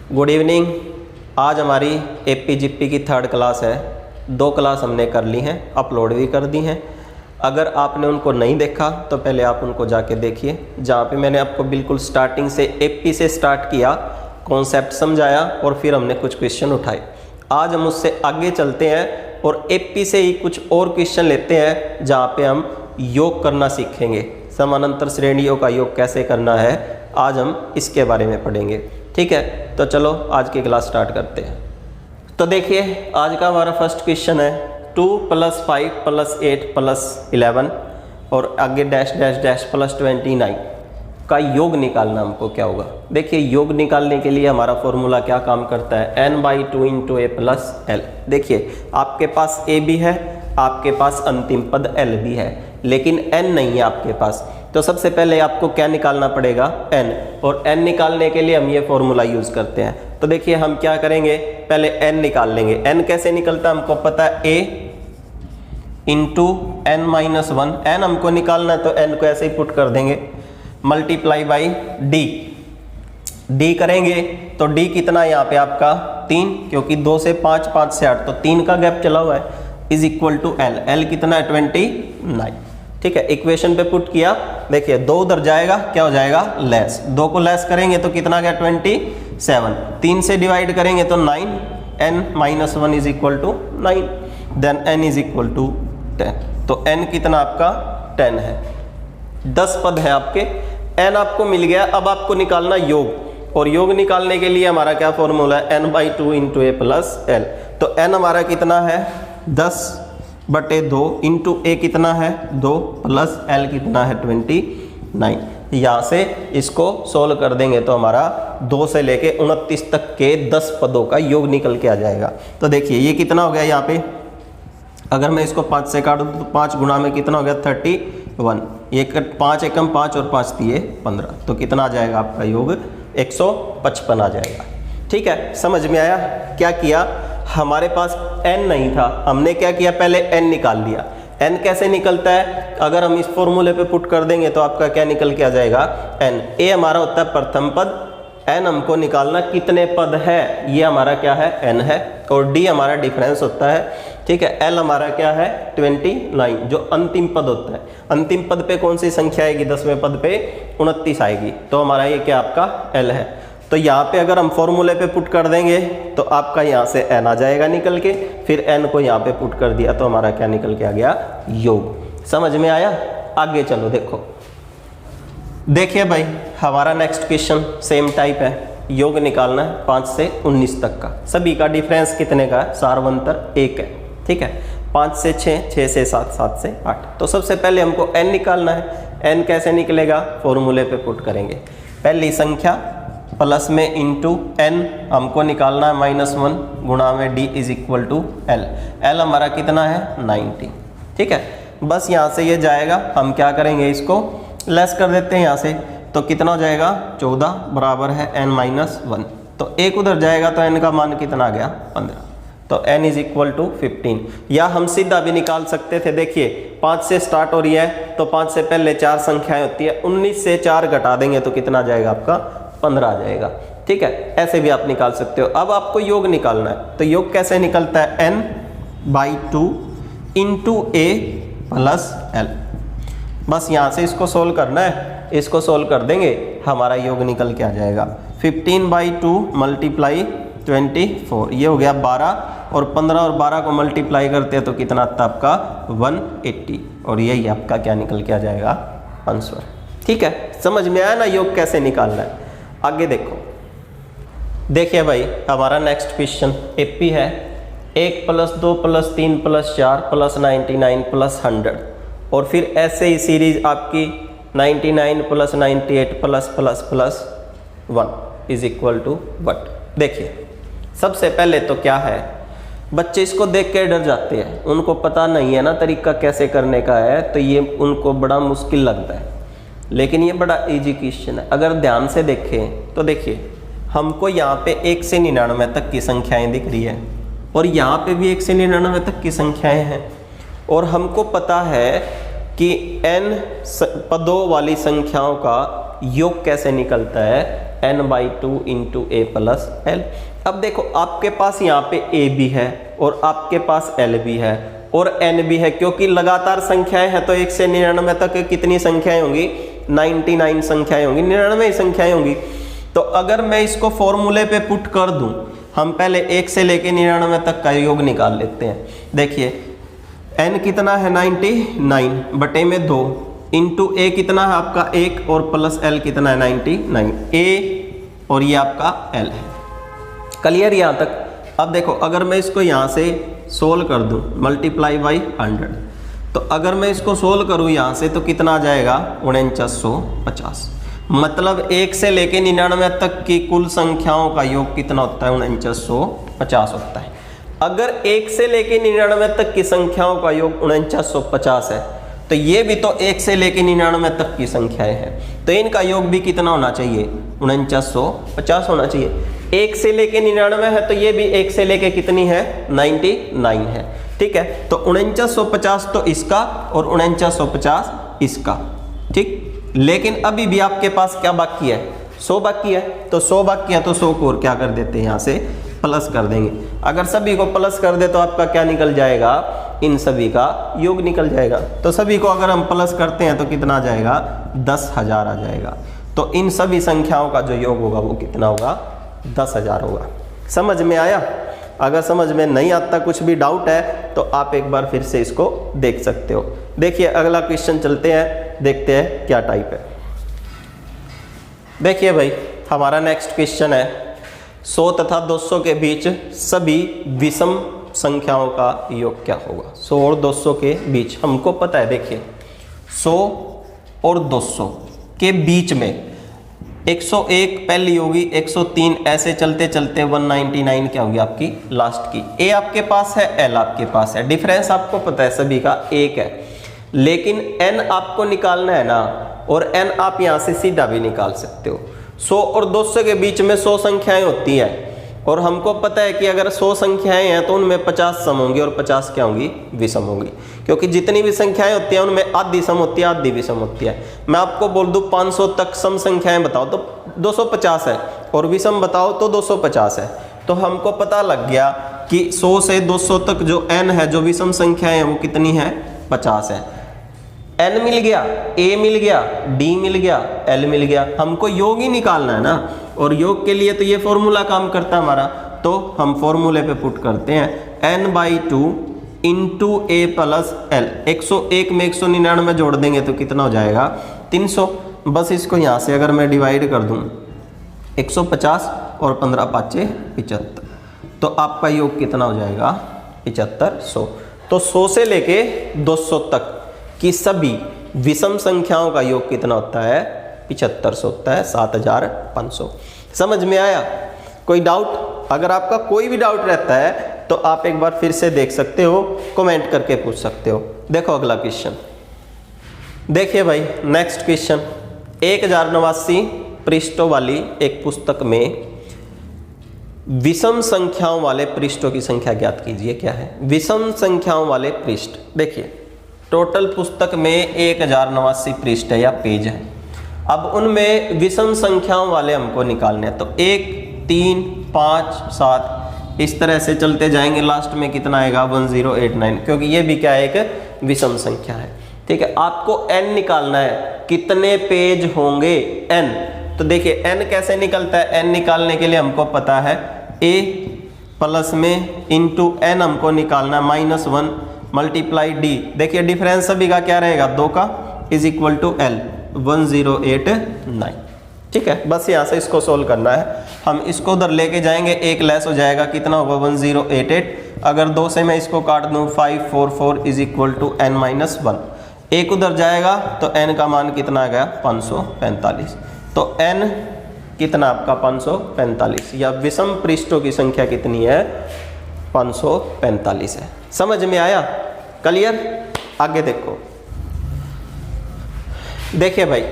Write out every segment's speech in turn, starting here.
Good evening. आज हमारी AP GP की थर्ड क्लास है। 2 क्लास हमने कर ली हैं, अपलोड भी कर दी हैं। अगर आपने उनको नहीं देखा तो पहले आप उनको जाके देखिए, जहाँ पे मैंने आपको बिल्कुल स्टार्टिंग से एपी से स्टार्ट किया, कॉन्सेप्ट समझाया और फिर हमने कुछ क्वेश्चन उठाए। आज हम उससे आगे चलते हैं और एपी से ही कुछ और क्वेश्चन लेते हैं, जहाँ पे हम योग करना सीखेंगे। समानांतर श्रेणियों का योग कैसे करना है, आज हम इसके बारे में पढ़ेंगे। ठीक है, तो चलो आज की क्लास स्टार्ट करते हैं। तो देखिए, आज का हमारा फर्स्ट क्वेश्चन है 2 + 5 + 8 + 11 और आगे डैश डैश डैश +29 का योग निकालना हमको क्या होगा। देखिए, योग निकालने के लिए हमारा फॉर्मूला क्या काम करता है, n/2 × a + l। देखिए, आपके पास a भी है, आपके पास अंतिम पद l भी है, लेकिन n नहीं है आपके पास। तो सबसे पहले आपको क्या निकालना पड़ेगा, n, और n निकालने के लिए हम ये फॉर्मूला यूज़ करते हैं। तो देखिए, हम क्या करेंगे, पहले n निकाल लेंगे। n कैसे निकलता है हमको पता है, a × n-1। n हमको निकालना है तो n को ऐसे ही पुट कर देंगे, मल्टीप्लाई बाई d करेंगे तो d कितना है यहाँ पे आपका 3, क्योंकि 2 से 5, 5 से 8, तो 3 का गैप चला हुआ है, = l। l कितना है 29। ठीक है, इक्वेशन पे पुट किया। देखिए, 2 उधर जाएगा, क्या हो जाएगा, लेस। 2 को लेस करेंगे तो कितना गया 27। 3 से डिवाइड करेंगे तो 9, n-1 = 9, देन n = 10। तो n कितना आपका 10 है। 10 पद है आपके, n आपको मिल गया। अब आपको निकालना योग, और योग निकालने के लिए हमारा क्या फॉर्मूला है, n/2 × a + l। तो n हमारा कितना है 10/2 इंटू a कितना है 2 प्लस l कितना है 29। यहाँ से इसको सोल्व कर देंगे तो हमारा 2 से लेके 29 तक के 10 पदों का योग निकल के आ जाएगा। तो देखिए, ये कितना हो गया यहाँ पे, अगर मैं इसको 5 से काट दूँ तो 5 गुणा में कितना हो गया 31। ये 5 एकम 5 और 5 दिए 15, तो कितना आ जाएगा आपका योग 155 आ जाएगा। ठीक है, समझ में आया। क्या किया, हमारे पास n नहीं था, हमने क्या किया, पहले n निकाल लिया। n कैसे निकलता है, अगर हम इस फॉर्मूले पे पुट कर देंगे तो आपका क्या निकल के आ जाएगा, n। a हमारा होता है प्रथम पद, n हमको निकालना कितने पद है, ये हमारा क्या है n है, और d हमारा डिफरेंस होता है। ठीक है, l हमारा क्या है 29, जो अंतिम पद होता है। अंतिम पद पे कौन सी संख्या आएगी, 10वें पद पे 29 आएगी, तो हमारा ये क्या आपका l है। तो यहाँ पे अगर हम फॉर्मूले पे पुट कर देंगे तो आपका यहाँ से n आ जाएगा निकल के, फिर n को यहाँ पे पुट कर दिया तो हमारा क्या निकल के आ गया, योग। समझ में आया। आगे चलो, देखो, देखिए भाई, हमारा नेक्स्ट क्वेश्चन सेम टाइप है, योग निकालना है 5 से 19 तक का। सभी का डिफरेंस कितने का है, सारवंतर 1 है। ठीक है, 5 से 6, 6 से 7, 7 से 8। तो सबसे पहले हमको n निकालना है। n कैसे निकलेगा, फॉर्मूले पे पुट करेंगे। पहली संख्या प्लस में इंटू n हमको निकालना है -1 गुणा में d = l। l हमारा कितना है 90। ठीक है, बस यहाँ से ये जाएगा, हम क्या करेंगे, इसको लेस कर देते हैं यहाँ से, तो कितना हो जाएगा 14 बराबर है n-1। तो 1 उधर जाएगा तो n का मान कितना आ गया 15, तो n = 15। या हम सीधा भी निकाल सकते थे। देखिए, 5 से स्टार्ट हो रही है तो 5 से पहले 4 संख्याएं होती है, 19 से 4 घटा देंगे तो कितना आ जाएगा आपका 15 आ जाएगा। ठीक है, ऐसे भी आप निकाल सकते हो। अब आपको योग निकालना है, तो योग कैसे निकलता है, n/2 × a + l। बस यहाँ से इसको सोल्व करना है, इसको सोल्व कर देंगे हमारा योग निकल के आ जाएगा। 15/2 × 24, ये हो गया 12, और 15 और 12 को मल्टीप्लाई करते हैं तो कितना आता है आपका 180, और यही आपका क्या निकल के आ जाएगा आंसर। ठीक है, समझ में आया ना योग कैसे निकालना है। आगे देखो, देखिए भाई, हमारा नेक्स्ट क्वेश्चन एपी है 1 + 2 + 3 + 4 + 99 + 100, और फिर ऐसे ही सीरीज आपकी 99 + 98 +++1 = वट। देखिए, सबसे पहले तो क्या है, बच्चे इसको देख के डर जाते हैं, उनको पता नहीं है ना तरीका कैसे करने का है, तो ये उनको बड़ा मुश्किल लगता है, लेकिन ये बड़ा इजी क्वेश्चन है। अगर ध्यान से देखें तो देखिए, हमको यहाँ पे 1 से 99 तक की संख्याएं दिख रही है, और यहाँ पे भी 1 से 99 तक की संख्याएं हैं, और हमको पता है कि n पदों वाली संख्याओं का योग कैसे निकलता है, n/2 इंटू ए प्लस एल। अब देखो आपके पास यहाँ पे ए भी है और आपके पास एल भी है और एन भी है, क्योंकि लगातार संख्याएं हैं तो 1 से 99 तक कितनी संख्याएं होंगी, 99 संख्याएं होंगी, 99 संख्याएं होंगी। तो अगर मैं इसको फॉर्मूले पे पुट कर दूं, हम पहले 1 से लेके 99 तक का योग निकाल लेते हैं। देखिए n कितना है 99 बटे में 2 इंटू ए कितना है आपका 1 और प्लस एल कितना है 99, ए और ये आपका एल है। क्लियर यहाँ तक। अब देखो अगर मैं इसको यहाँ से सोल्व कर दूं मल्टीप्लाई बाई 100, तो अगर मैं इसको सोल्व करूं यहाँ से तो कितना आ जाएगा 4950। मतलब 1 से लेके 99 तक की कुल संख्याओं का योग कितना होता है 4950 होता है। अगर 1 से लेके 99 तक की संख्याओं का योग 4950 है तो ये भी तो 1 से लेके 99 तक की संख्याएं हैं, तो इनका योग भी कितना होना चाहिए 4950 होना चाहिए। 1 से लेके 99 है तो ये भी 1 से लेके कितनी है 99 है। ठीक है, तो 4950 तो इसका और 4950 इसका। ठीक, लेकिन अभी भी आपके पास क्या बाकी है 100 बाकी है, तो 100 बाकी है तो 100 को और क्या कर देते हैं यहाँ से प्लस कर देंगे। अगर सभी को प्लस कर दे तो आपका क्या निकल जाएगा, इन सभी का योग निकल जाएगा। तो सभी को अगर हम प्लस करते हैं तो कितना आ जाएगा 10,000 आ जाएगा। तो इन सभी संख्याओं का जो योग होगा वो कितना होगा 10,000 होगा। समझ में आया? अगर समझ में नहीं आता, कुछ भी डाउट है तो आप एक बार फिर से इसको देख सकते हो। देखिए अगला क्वेश्चन चलते हैं, देखते हैं क्या टाइप है। देखिए भाई हमारा नेक्स्ट क्वेश्चन है 100 तथा 200 के बीच सभी विषम संख्याओं का योग क्या होगा। 100 और 200 के बीच हमको पता है, देखिए 100 और 200 के बीच में 101 पहली होगी, 103 ऐसे चलते चलते 199 क्या होगी आपकी लास्ट की। ए आपके पास है, एल आपके पास है, डिफरेंस आपको पता है सभी का 1 है, लेकिन एन आपको निकालना है ना, और एन आप यहाँ से सीधा भी निकाल सकते हो। 100 और 200 के बीच में 100 संख्याएं होती हैं और हमको पता है कि अगर 100 संख्याएं हैं तो उनमें 50 सम होंगी और 50 क्या होंगी विषम होंगी, क्योंकि जितनी भी संख्याएं होती हैं उनमें आधी सम होती है आधी विषम होती है। मैं आपको बोल दूं 500 तक सम संख्याएं बताओ तो 250 है और विषम बताओ तो 250 है। तो हमको पता लग गया कि 100 से 200 तक जो n है, जो विषम संख्याएं हैं वो कितनी है 50 है। n मिल गया, a मिल गया, d मिल गया, l मिल गया, हमको योग ही निकालना है ना, और योग के लिए तो ये फॉर्मूला काम करता है हमारा। तो हम फॉर्मूले पे पुट करते हैं n/2 इंटू ए प्लस एल। 101 में 199 जोड़ देंगे तो कितना हो जाएगा 300। बस इसको यहाँ से अगर मैं डिवाइड कर दूँ 150 और 15 5 75, तो आपका योग कितना हो जाएगा 7500। तो 100 से लेके 200 तक कि सभी विषम संख्याओं का योग कितना होता है 7500 होता है, 7500। समझ में आया? कोई डाउट? अगर आपका कोई भी डाउट रहता है तो आप एक बार फिर से देख सकते हो, कमेंट करके पूछ सकते हो। देखो अगला क्वेश्चन, देखिए भाई नेक्स्ट क्वेश्चन 1089 पृष्ठों वाली एक पुस्तक में विषम संख्याओं वाले पृष्ठों की संख्या ज्ञात कीजिए। क्या है विषम संख्याओं वाले पृष्ठ? देखिए टोटल पुस्तक में 1089 पृष्ठ है या पेज है। अब उनमें विषम संख्याओं वाले हमको निकालने हैं, तो 1 3 5 7 इस तरह से चलते जाएंगे, लास्ट में कितना आएगा 1089, क्योंकि ये भी क्या है एक विषम संख्या है। ठीक है, आपको n निकालना है, कितने पेज होंगे n। तो देखिए n कैसे निकलता है, n निकालने के लिए हमको पता है a प्लस में इंटू n हमको निकालना है -1 मल्टीप्लाई d। देखिए डिफरेंस सभी का क्या रहेगा 2 का इज इक्वल टू l 1089। ठीक है, बस यहाँ से इसको सोल्व करना है। हम इसको उधर लेके जाएंगे, एक लेस हो जाएगा, कितना होगा 1088। अगर 2 से मैं इसको काट दूँ 544 इज इक्वल टू n-1। एक उधर जाएगा तो n का मान कितना आ गया 545। तो n कितना आपका 545, या विषम पृष्ठों की संख्या कितनी है 545 है। समझ में आया? क्लियर? आगे देखो, देखिए भाई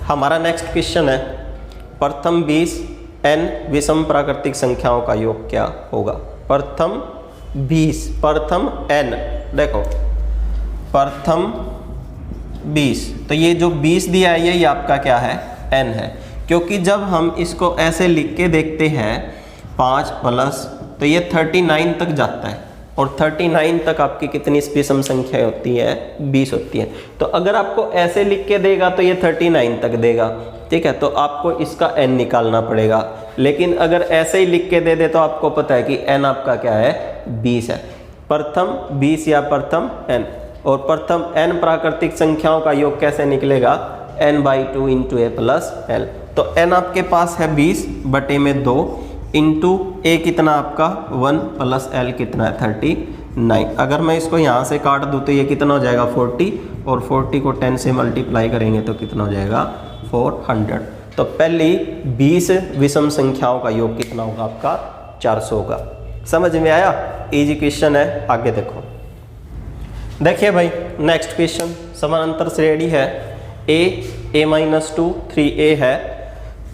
हमारा नेक्स्ट क्वेश्चन है प्रथम 20 n विषम प्राकृतिक संख्याओं का योग क्या होगा। प्रथम 20, प्रथम n, देखो प्रथम 20, तो ये जो 20 दिया है ये आपका क्या है n है, क्योंकि जब हम इसको ऐसे लिख के देखते हैं 5 प्लस, तो ये 39 तक जाता है और 39 तक आपकी कितनी विषम संख्या होती है, 20 होती है। तो अगर आपको ऐसे लिख के देगा तो ये 39 तक देगा, ठीक है, तो आपको इसका n निकालना पड़ेगा। लेकिन अगर ऐसे ही लिख के दे दे तो आपको पता है कि n आपका क्या है, 20 है। प्रथम 20 या प्रथम n, और प्रथम n प्राकृतिक संख्याओं का योग कैसे निकलेगा, n/2 into a plus l। तो n आपके पास है 20 बटे में 2 इंटू a कितना आपका 1 प्लस l कितना है 39। अगर मैं इसको यहाँ से काट दूँ तो ये कितना हो जाएगा 40, और 40 को 10 से मल्टीप्लाई करेंगे तो कितना हो जाएगा 400। तो पहली 20 विषम संख्याओं का योग कितना होगा आपका 400 होगा। समझ में आया, इजी क्वेश्चन है। आगे देखो, देखिए भाई नेक्स्ट क्वेश्चन समानांतर श्रेणी है, a-2 3a है,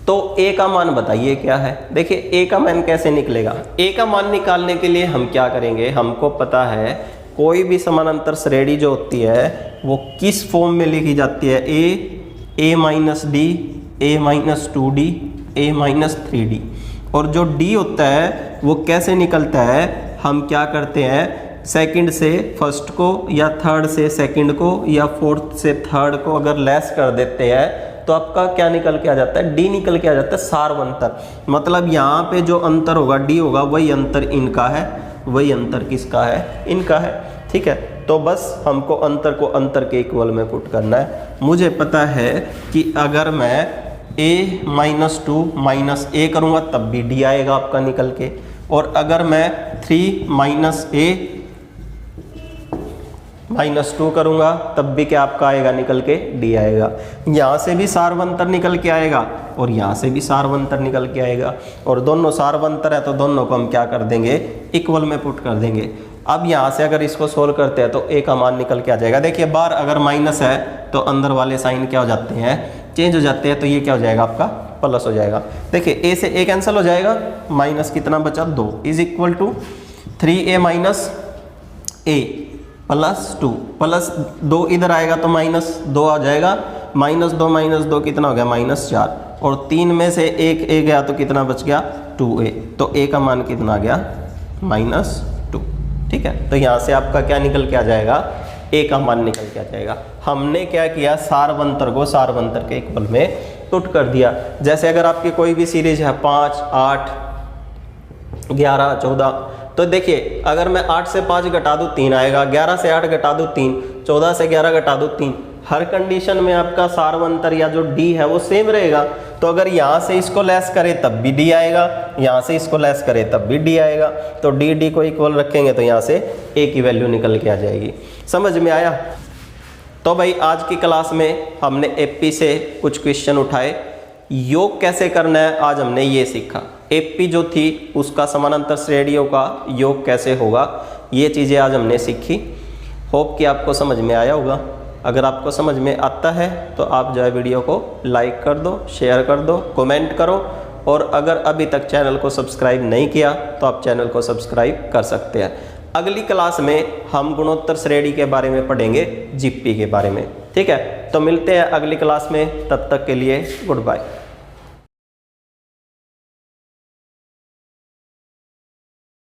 तो a का मान बताइए क्या है। देखिए a का मान कैसे निकलेगा, a का मान निकालने के लिए हम क्या करेंगे, हमको पता है कोई भी समानांतर श्रेणी जो होती है वो किस फॉर्म में लिखी जाती है, a-d, a-2d, a-3d, और जो d होता है वो कैसे निकलता है, हम क्या करते हैं सेकंड से फर्स्ट को या थर्ड से सेकंड को या फोर्थ से थर्ड को अगर लेस कर देते हैं तो आपका क्या निकल के आ जाता है, डी निकल के आ जाता है, सार्वंतर। मतलब यहाँ पे जो अंतर होगा डी होगा, वही अंतर इनका है, वही अंतर किसका है, इनका है, ठीक है। तो बस हमको अंतर को अंतर के इक्वल में पुट करना है। मुझे पता है कि अगर मैं a-2 माइनस a करूँगा तब भी d आएगा आपका निकल के, और अगर मैं 3 माइनस a -2 करूँगा तब भी क्या आपका आएगा निकल के d आएगा। यहाँ से भी सार्वंतर निकल के आएगा और यहाँ से भी सार्वंतर निकल के आएगा, और दोनों सार्वंतर है तो दोनों को हम क्या कर देंगे, इक्वल में पुट कर देंगे। अब यहाँ से अगर इसको सोल्व करते हैं तो a का मान निकल के आ जाएगा। देखिए बार अगर माइनस है तो अंदर वाले साइन क्या हो जाते हैं, चेंज हो जाते हैं, तो ये क्या हो जाएगा आपका प्लस हो जाएगा। देखिए a से a कैंसिल हो जाएगा, माइनस कितना बचा 2 is equal to 3a minus a plus 2, plus 2 इधर आएगा तो -2 आ जाएगा, -2 कितना हो गया -4, और 3 में से एक a गया तो कितना बच गया 2a, तो a का मान कितना आ गया -2, ठीक है। तो यहाँ से आपका क्या निकल के आ जाएगा, a का मान निकल के आ जाएगा। हमने क्या किया, सार्वंतर को सार्वंतर के इक्वल में पुट कर दिया। जैसे अगर आपकी कोई भी सीरीज है 5, 8, 11, 14, तो देखिए अगर मैं 8 से 5 घटा दूँ 3 आएगा, 11 से 8 घटा दूँ 3, 14 से 11 घटा दूँ 3, हर कंडीशन में आपका सार्वंतर या जो d है वो सेम रहेगा। तो अगर यहाँ से इसको लेस करे तब भी d आएगा, यहाँ से इसको लेस करे तब भी d आएगा, तो d को इक्वल रखेंगे तो यहाँ से a की वैल्यू निकल के आ जाएगी। समझ में आया। तो भाई आज की क्लास में हमने एपी से कुछ क्वेश्चन उठाए, योग कैसे करना है आज हमने ये सीखा। एपी जो थी उसका समानांतर श्रेणियों का योग कैसे होगा, ये चीज़ें आज हमने सीखी। होप कि आपको समझ में आया होगा। अगर आपको समझ में आता है तो आप जो है वीडियो को लाइक कर दो, शेयर कर दो, कमेंट करो, और अगर अभी तक चैनल को सब्सक्राइब नहीं किया तो आप चैनल को सब्सक्राइब कर सकते हैं। अगली क्लास में हम गुणोत्तर श्रेणी के बारे में पढ़ेंगे, जीपी के बारे में, ठीक है। तो मिलते हैं अगली क्लास में, तब तक के लिए गुड बाय।